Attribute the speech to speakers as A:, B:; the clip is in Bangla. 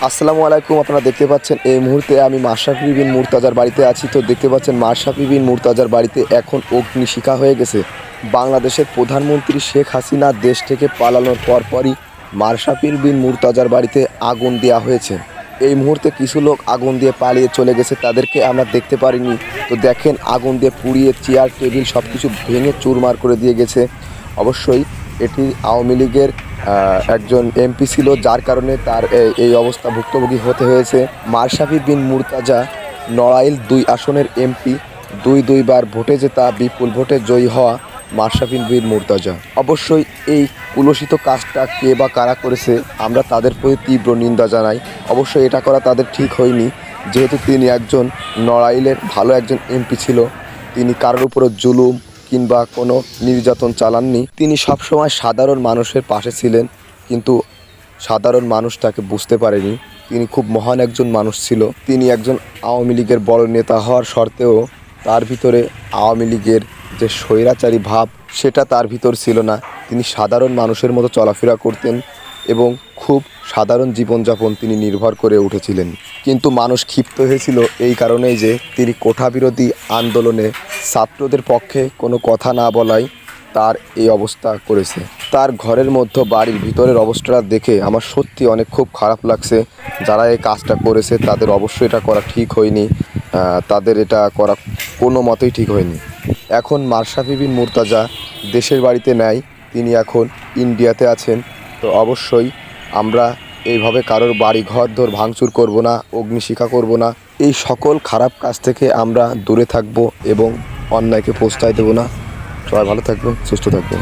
A: আসসালামু আলাইকুম। আপনারা দেখতে পাচ্ছেন এই মুহূর্তে আমি মাশরাফি বিন মুর্তজার বাড়িতে আছি। তো দেখতে পাচ্ছেন মাশরাফি বিন মুর্তজার বাড়িতে এখন অগ্নিশিখা হয়ে গেছে। বাংলাদেশের প্রধানমন্ত্রী শেখ হাসিনা দেশ থেকে পালানোর পরপরই মাশরাফি বিন মুর্তজার বাড়িতে আগুন দেওয়া হয়েছে। এই মুহূর্তে কিছু লোক আগুন দিয়ে পালিয়ে চলে গেছে, তাদেরকে আমরা দেখতে পারিনি। তো দেখেন আগুন দিয়ে পুড়িয়ে চেয়ার টেবিল সব কিছু ভেঙে চুরমার করে দিয়ে গেছে। অবশ্যই এটি আওয়ামী লীগের একজন এমপি ছিল, যার কারণে তার এই অবস্থা ভুক্তভোগী হতে হয়েছে। মাশরাফি বিন মুর্তজা নড়াইল 2 আসনের এমপি, দুইবার ভোটে জেতা, বিপুল ভোটে জয়ী হওয়া মাশরাফি বিন মুর্তজা। অবশ্যই এই কুলসিত কাজটা কে বা কারা করেছে, আমরা তাদের প্রতি তীব্র নিন্দা জানাই। অবশ্যই এটা করা তাদের ঠিক হয়নি, যেহেতু তিনি একজন নড়াইলের ভালো একজন এমপি ছিল। তিনি কারোর উপর জুলুম কিংবা কোনো নির্যাতন চালাননি। তিনি সবসময় সাধারণ মানুষের পাশে ছিলেন, কিন্তু সাধারণ মানুষ তাকে বুঝতে পারেনি। তিনি খুব মহান একজন মানুষ ছিল। তিনি একজন আওয়ামী লীগের বড় নেতা হওয়ার সত্ত্বেও তার ভিতরে আওয়ামী লীগের যে স্বৈরাচারী ভাব সেটা তার ভিতর ছিল না। তিনি সাধারণ মানুষের মতো চলাফেরা করতেন এবং খুব সাধারণ জীবনযাপন তিনি নির্ভর করে উঠেছিলেন। কিন্তু মানুষ ক্ষিপ্ত হয়েছিল এই কারণেই যে তিনি কোঠা বিরোধী আন্দোলনে ছাত্রদের পক্ষে কোনো কথা না বলাই তার এই অবস্থা করেছে। তার ঘরের মধ্যে বাড়ির ভিতরের অবস্থাটা দেখে আমার সত্যি অনেক খুব খারাপ লাগছে। যারা এই কাজটা করেছে তাদের অবশ্যই এটা করা ঠিক হয়নি, তাদের এটা করা কোনো মতেই ঠিক হয়নি। এখন মাশরাফি বিন মুর্তজা দেশের বাড়িতে নেই, তিনি এখন ইন্ডিয়াতে আছেন। তো অবশ্যই আমরা এইভাবে কারোর বাড়ি ঘর দর ভাঙচুর করব না, অগ্নিশিখা করব না। এই সকল খারাপ কাজ থেকে আমরা দূরে থাকব এবং অন্যায়কে প্রশ্রয় দেব না। সবাই ভালো থাকবেন, সুস্থ থাকবেন।